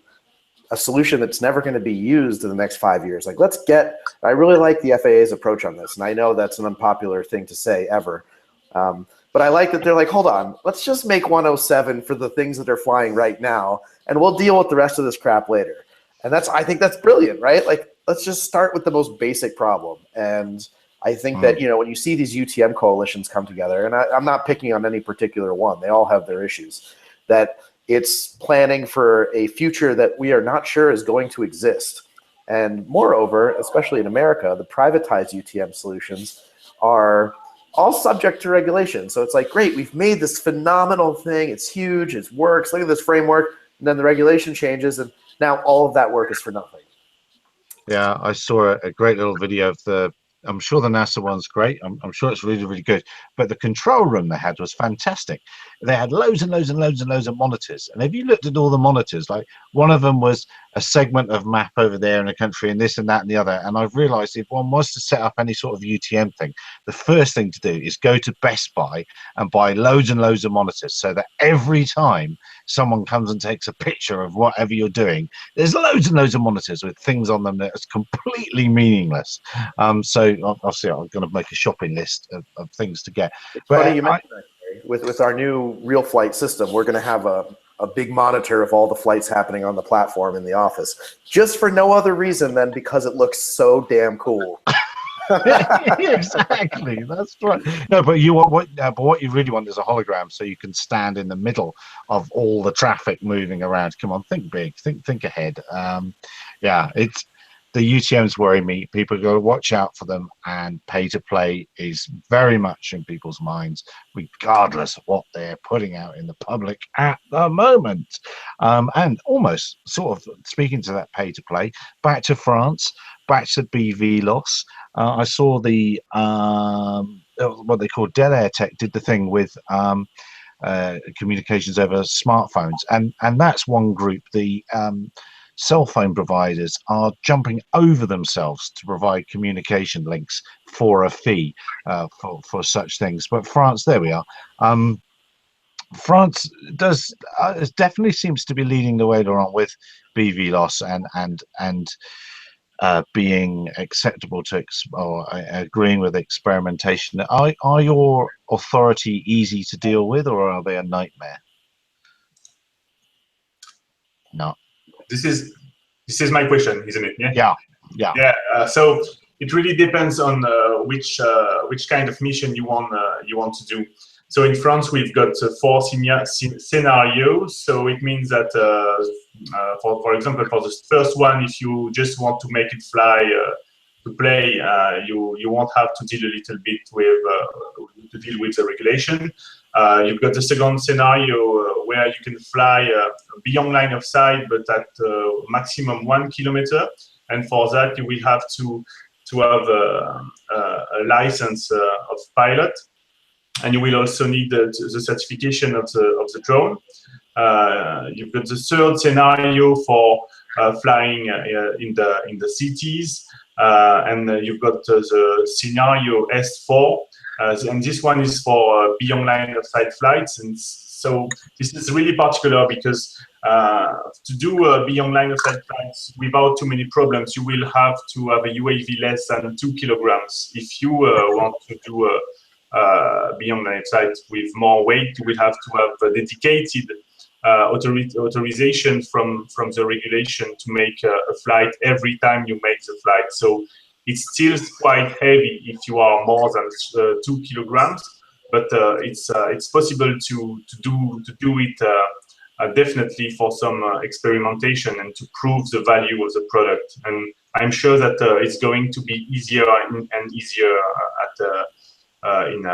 a solution that's never going to be used in the next 5 years. Like, I really like the FAA's approach on this. And I know that's an unpopular thing to say ever. But I like that they're like, hold on, let's just make 107 for the things that are flying right now, and we'll deal with the rest of this crap later. And I think that's brilliant, right? Like, let's just start with the most basic problem. And I think that, when you see these UTM coalitions come together, and I'm not picking on any particular one, they all have their issues, that it's planning for a future that we are not sure is going to exist. And moreover, especially in America, the privatized UTM solutions are all subject to regulation. So it's like, great, we've made this phenomenal thing. It's huge. It works. Look at this framework. And then the regulation changes, and now all of that work is for nothing. Yeah, I saw a great little video of I'm sure the NASA one's great. I'm sure it's really, really good. But the control room they had was fantastic. They had loads and loads and loads and loads of monitors. And if you looked at all the monitors, like one of them was a segment of map over there in a country and this and that and the other. And I've realized if one was to set up any sort of UTM thing, the first thing to do is go to Best Buy and buy loads and loads of monitors, so that every time someone comes and takes a picture of whatever you're doing, there's loads and loads of monitors with things on them that is completely meaningless. So obviously I'm going to make a shopping list of things to get. But funny you mentioned that, Gary. With our new real flight system, we're going to have a big monitor of all the flights happening on the platform in the office, just for no other reason than because it looks so damn cool. Exactly, that's right. No, but what you really want is a hologram, so you can stand in the middle of all the traffic moving around. Come on, think big, think ahead. It's the UTMs worry me. People got to watch out for them, and pay to play is very much in people's minds, regardless of what they're putting out in the public at the moment. And almost sort of speaking to that pay to play, back to France, back to BV loss. I saw the what they call Dell Air Tech did the thing with communications over smartphones, and that's one group. cell phone providers are jumping over themselves to provide communication links for a fee for such things. But France, there we are. France definitely seems to be leading the way on with BVLOS and being acceptable to or agreeing with experimentation. Are your authority easy to deal with, or are they a nightmare? No. This is my question, isn't it? Yeah. So it really depends on which kind of mission you want to do. So in France, we've got 4 scenarios. So it means that, for example, for the first one, if you just want to make it fly to play, you won't have to deal a little bit with the regulation. You've got the second scenario where you can fly beyond line of sight, but at maximum 1 kilometer. And for that, you will have to have a license of pilot. And you will also need the certification of the drone. You've got the third scenario for flying in the cities, and you've got the scenario S4, and this one is for beyond line of sight flights. And so this is really particular because to do beyond line of sight flights without too many problems, you will have to have a UAV less than 2 kilograms. If you want to do beyond line of sight with more weight, you will have to have a dedicated authorization from the regulation to make a flight every time you make the flight. So it's still quite heavy if you are more than 2 kilograms, but it's possible to do it definitely for some experimentation and to prove the value of the product. And I'm sure that it's going to be easier and easier in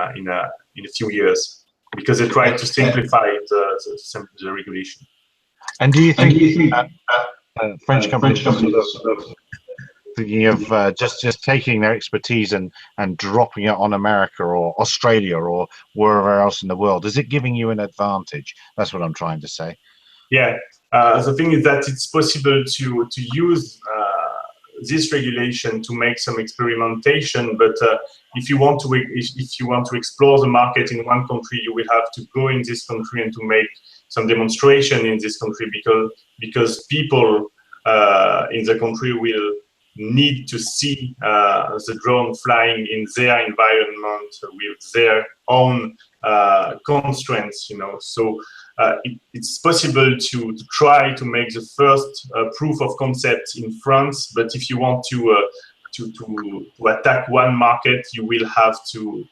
a few years, because they try to simplify the regulation. And do you think French companies thinking of just taking their expertise and dropping it on America or Australia or wherever else in the world? Is it giving you an advantage? That's what I'm trying to say. Yeah, the thing is that it's possible to use this regulation to make some experimentation, but if you want to explore the market in one country, you will have to go in this country and to make some demonstration in this country, because people in the country will need to see the drone flying in their environment with their own constraints, So it's possible to try to make the first proof of concept in France, but if you want to attack one market, you will have to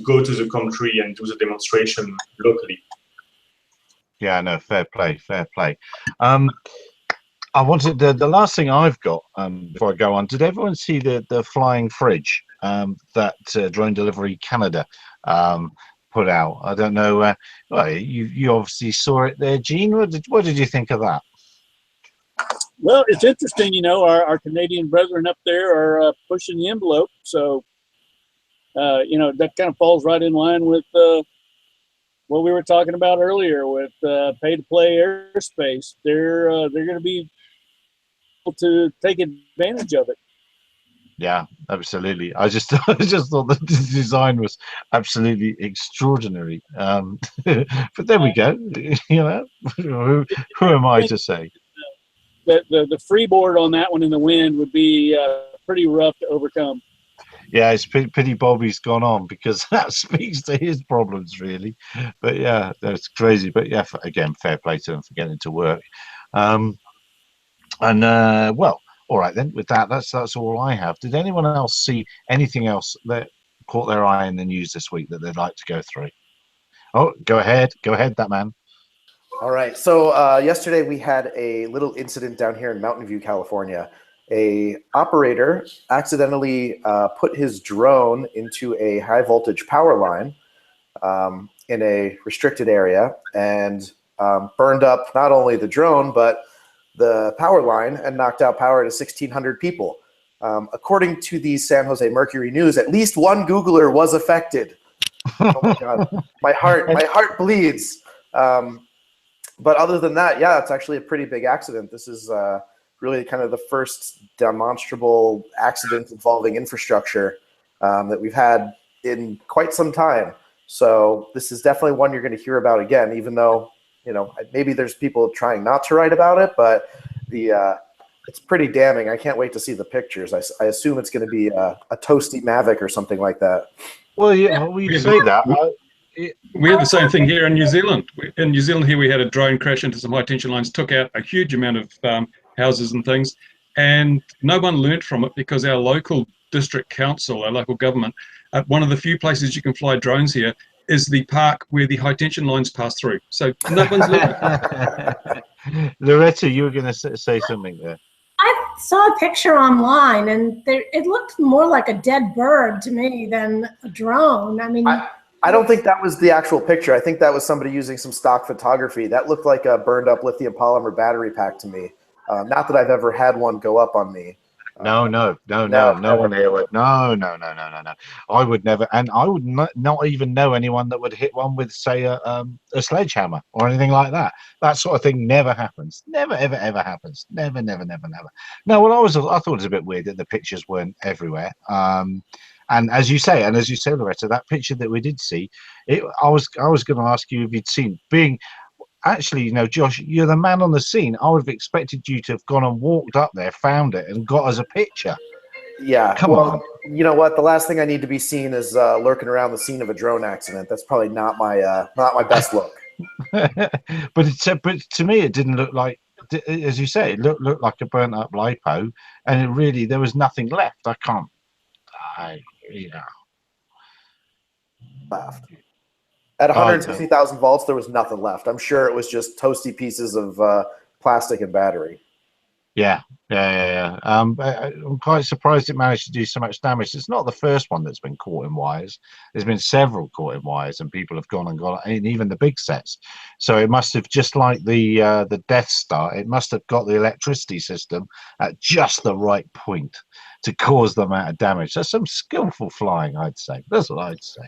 go to the country and do the demonstration locally. Yeah, no, fair play. I wanted the last thing I've got before I go on. Did everyone see the flying fridge that Drone Delivery Canada put out? I don't know. Well, you obviously saw it there, Gene. What did you think of that? Well, it's interesting. Our Canadian brethren up there are pushing the envelope. So, that kind of falls right in line with what we were talking about earlier with pay-to-play airspace. They're going to be able to take advantage of it. Yeah, absolutely. I just thought that the design was absolutely extraordinary. But there we go. Who am I to say? The freeboard on that one in the wind would be pretty rough to overcome. Yeah, it's pity Bobby's gone on, because that speaks to his problems, really. But yeah, that's crazy. But yeah, again, fair play to them for getting to work. Well, all right then. With that, that's all I have. Did anyone else see anything else that caught their eye in the news this week that they'd like to go through? Oh, go ahead, that man. All right. So yesterday we had a little incident down here in Mountain View, California. A operator accidentally put his drone into a high voltage power line in a restricted area and burned up not only the drone but the power line and knocked out power to 1,600 people. According to the San Jose Mercury News, at least one Googler was affected. Oh my God, my heart bleeds. But other than that, yeah, it's actually a pretty big accident. This is really kind of the first demonstrable accident involving infrastructure that we've had in quite some time. So this is definitely one you're going to hear about again, even though, you know, maybe there's people trying not to write about it, but it's pretty damning. I can't wait to see the pictures. I assume it's going to be a toasty Mavic or something like that. Well, yeah, we say that. We had the same thing here in New Zealand. In New Zealand here, we had a drone crash into some high tension lines, took out a huge amount of houses and things, and no one learnt from it because our local district council, our local government, one of the few places you can fly drones here is the park where the high tension lines pass through. So no one's learned. Loretta, you were going to say something there. I saw a picture online, and it looked more like a dead bird to me than a drone. I mean, I don't think that was the actual picture. I think that was somebody using some stock photography. That looked like a burned up lithium polymer battery pack to me. Not that I've ever had one go up on me. No one here would. No. I would never, and I would not even know anyone that would hit one with, say, a sledgehammer or anything like that. That sort of thing never happens. Never, ever, ever happens. Never. No, well, I thought it was a bit weird that the pictures weren't everywhere. And as you say, Loretta, that picture that we did see, I was going to ask you if you'd seen being. Actually, you know, Josh, you're the man on the scene. I would have expected you to have gone and walked up there, found it, and got us a picture. Yeah. Come on. You know what? The last thing I need to be seen is lurking around the scene of a drone accident. That's probably not my best look. but to me, it didn't look like, as you say, it looked like a burnt up lipo, and there was nothing left. Left. At 160,000 volts, there was nothing left. I'm sure it was just toasty pieces of plastic and battery. Yeah. I'm quite surprised it managed to do so much damage. It's not the first one that's been caught in wires. There's been several caught in wires, and people have gone, and even the big sets. So it must have, just like the Death Star, it must have got the electricity system at just the right point to cause the amount of damage. That's some skillful flying, I'd say. That's what I'd say.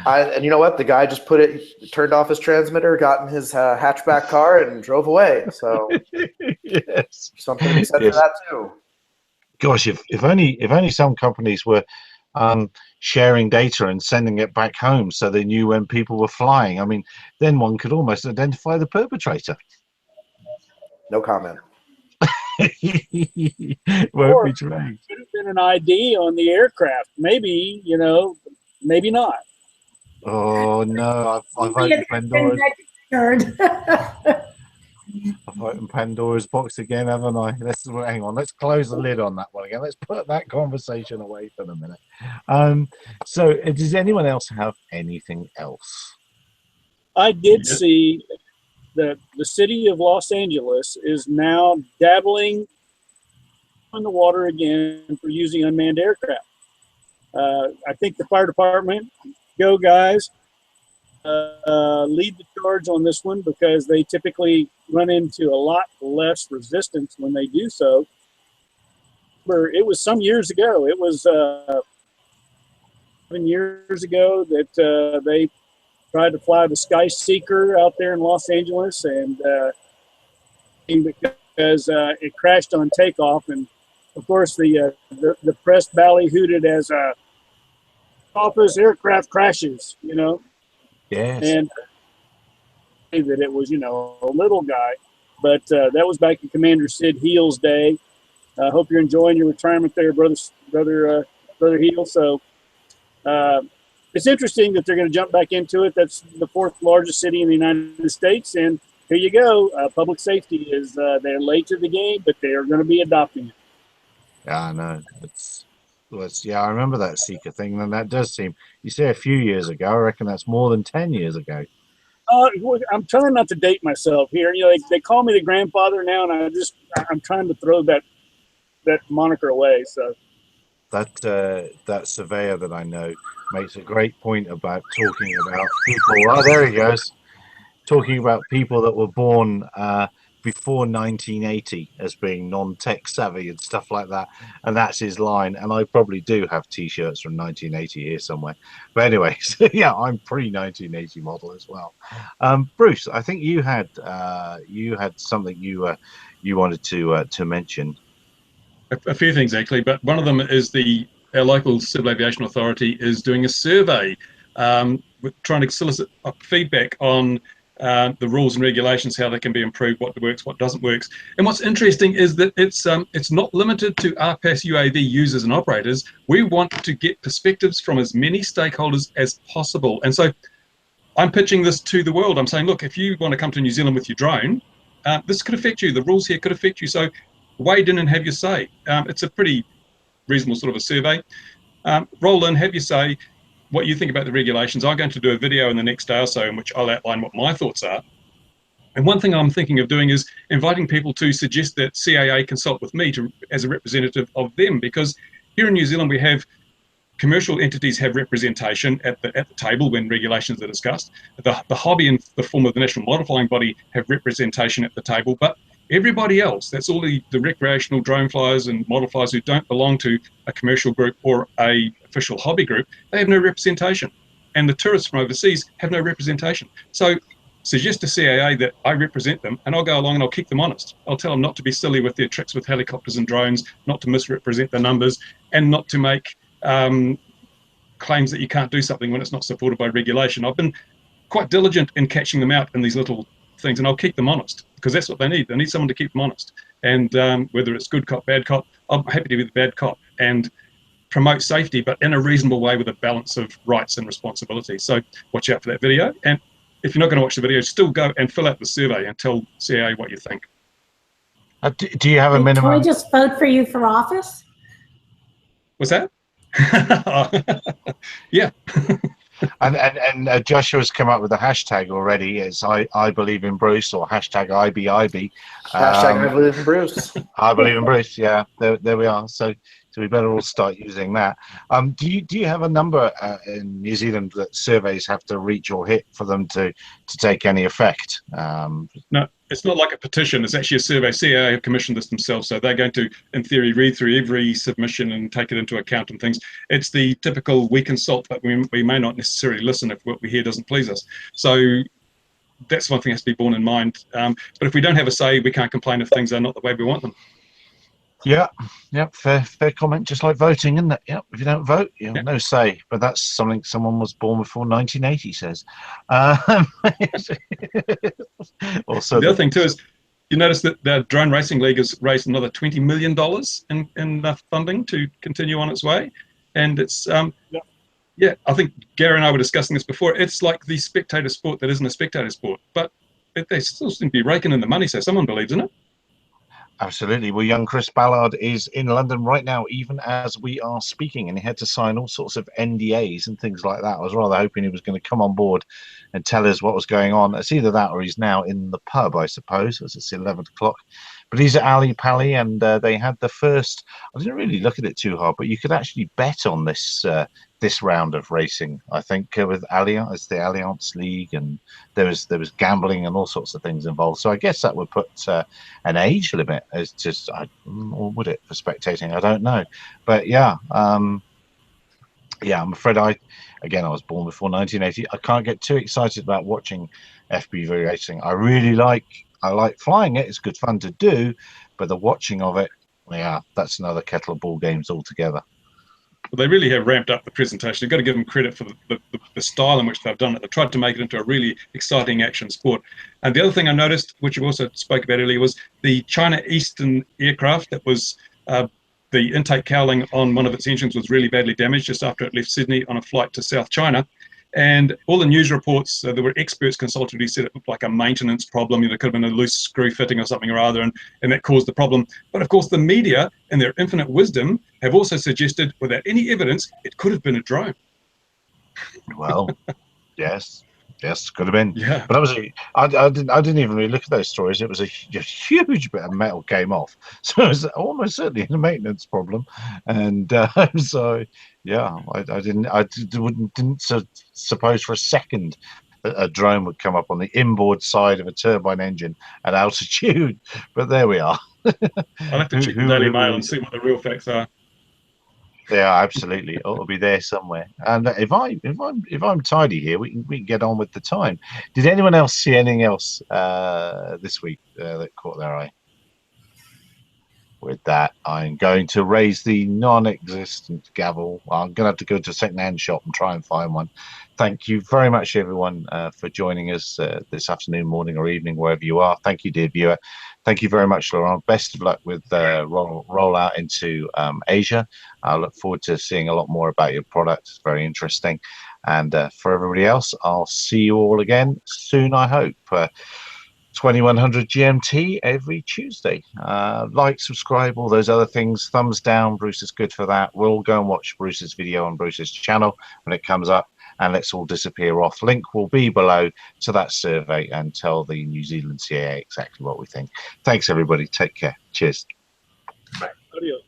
And you know what? The guy just turned off his transmitter, got in his hatchback car, and drove away. So yes, something to be said for that too. Gosh, if only some companies were sharing data and sending it back home so they knew when people were flying. I mean, then one could almost identify the perpetrator. No comment. Won't be true. Could have been an ID on the aircraft. Maybe, you know, maybe not. Oh no! I've opened Pandora's. I've opened Pandora's box again, haven't I? Hang on. Let's close the lid on that one again. Let's put that conversation away for a minute. So, does anyone else have anything else? I did see that the city of Los Angeles is now dabbling in the water again for using unmanned aircraft. I think the fire department, go guys, lead the charge on this one, because they typically run into a lot less resistance when they do so. It was some years ago. It was 7 years ago that they tried to fly the Sky Seeker out there in Los Angeles, and because it crashed on takeoff, and of course the press ballyhooed as office aircraft crashes, you know. Yes. And that it was, you know, a little guy, but that was back in Commander Sid Heal's day. I hope you're enjoying your retirement there, brother Heel. So it's interesting that they're going to jump back into it. That's the fourth largest city in the United States, and here you go. Public safety is they're late to the game, but they are going to be adopting it. Yeah, I know. Yeah, I remember that Seeker thing, and that does seem. You say a few years ago. I reckon that's more than 10 years ago. I'm trying not to date myself here. You know, they call me the grandfather now, and I'm trying to throw that moniker away. So that surveyor that I know makes a great point about talking about people. Oh, there he goes. Talking about people that were born before 1980 as being non-tech savvy and stuff like that, and that's his line. And I probably do have T-shirts from 1980 here somewhere. But anyway, so yeah, I'm pre-1980 model as well. Bruce, I think you had something you wanted to mention. A few things actually, but one of them is our local Civil Aviation Authority is doing a survey, trying to solicit feedback on the rules and regulations, how they can be improved, what works, what doesn't work. And what's interesting is that it's not limited to RPAS UAV users and operators. We want to get perspectives from as many stakeholders as possible. And so I'm pitching this to the world. I'm saying, look, if you want to come to New Zealand with your drone, this could affect you. The rules here could affect you. So wade in and have your say. It's a pretty reasonable sort of a survey. Roll in, have your say, what you think about the regulations. I'm going to do a video in the next day or so in which I'll outline what my thoughts are. And one thing I'm thinking of doing is inviting people to suggest that CAA consult with me as a representative of them, because here in New Zealand we have commercial entities have representation at the table when regulations are discussed. The hobby in the form of the National Model Flying Body have representation at the table, but everybody else, that's all the recreational drone flyers and model flyers who don't belong to a commercial group or a official hobby group, they have no representation. And the tourists from overseas have no representation. So suggest to CAA that I represent them, and I'll go along and I'll keep them honest. I'll tell them not to be silly with their tricks with helicopters and drones, not to misrepresent the numbers, and not to make claims that you can't do something when it's not supported by regulation. I've been quite diligent in catching them out in these little things, and I'll keep them honest, because that's what they need. They need someone to keep them honest. And whether it's good cop, bad cop, I'm happy to be the bad cop and promote safety, but in a reasonable way with a balance of rights and responsibilities. So watch out for that video. And if you're not going to watch the video, still go and fill out the survey and tell CAA what you think. Do you have a minimum? Can we just vote for you for office? What's that? Yeah. and Joshua's come up with a hashtag already. It's I believe in Bruce, or hashtag IBIB. Hashtag I believe in Bruce. I believe in Bruce. Yeah, there we are. So we better all start using that. Do you have a number in New Zealand that surveys have to reach or hit for them to take any effect? No, it's not like a petition. It's actually a survey. CAA have commissioned this themselves, so they're going to, in theory, read through every submission and take it into account and things. It's the typical we consult, but we may not necessarily listen if what we hear doesn't please us. So that's one thing that has to be borne in mind. But if we don't have a say, we can't complain if things are not the way we want them. Yeah, fair comment. Just like voting, isn't it? Yeah, if you don't vote, you have no say. But that's something someone was born before 1980 says. Also, the other thing too is you notice that the Drone Racing League has raised another $20 million in funding to continue on its way, and it's yeah. I think Gary and I were discussing this before. It's like the spectator sport that isn't a spectator sport, but they still seem to be raking in the money, so someone believes in it. Absolutely. Well, young Chris Ballard is in London right now, even as we are speaking, and he had to sign all sorts of NDAs and things like that. I was rather hoping he was going to come on board and tell us what was going on. It's either that or he's now in the pub, I suppose, as it's 11 o'clock. But he's at Ali Pally, and they had the first. I didn't really look at it too hard, but you could actually bet on this this round of racing. I think with Allianz, it's the Allianz League, and there was gambling and all sorts of things involved. So I guess that would put an age limit as just, or would it for spectating? I don't know, but yeah, yeah. I'm afraid I was born before 1980. I can't get too excited about watching FPV racing. I like flying it. It's good fun to do, but the watching of it, yeah, that's another kettle of ball games altogether. Well, they really have ramped up the presentation. You've got to give them credit for the style in which they've done it. They've tried to make it into a really exciting action sport. And the other thing I noticed, which you also spoke about earlier, was the China Eastern aircraft that was the intake cowling on one of its engines was really badly damaged just after it left Sydney on a flight to South China. And all the news reports, there were experts consulted who said it looked like a maintenance problem. There could have been a loose screw fitting or something or other, and that caused the problem. But of course, the media, in their infinite wisdom, have also suggested, without any evidence, it could have been a drone. Well, yes, could have been. Yeah. But I didn't even really look at those stories. It was a huge bit of metal came off, so it was almost certainly a maintenance problem. And so, yeah, I didn't suppose for a second a drone would come up on the inboard side of a turbine engine at altitude. But there we are. I'll have to check the Daily Mail and see what the real facts are. Yeah, absolutely. It'll be there somewhere. And if I'm tidy here, we can get on with the time. Did anyone else see anything else this week that caught their eye? With that, I'm going to raise the non-existent gavel. I'm going to have to go to a second-hand shop and try and find one. Thank you very much, everyone, for joining us this afternoon, morning, or evening, wherever you are. Thank you, dear viewer. Thank you very much, Laurent. Best of luck with rollout into Asia. I look forward to seeing a lot more about your product. It's very interesting. And for everybody else, I'll see you all again soon, I hope. 2100 GMT every Tuesday. Like, subscribe, all those other things. Thumbs down. Bruce is good for that. We'll go and watch Bruce's video on Bruce's channel when it comes up, and let's all disappear off. Link will be below to that survey and tell the New Zealand CAA exactly what we think. Thanks, everybody. Take care. Cheers. Adios.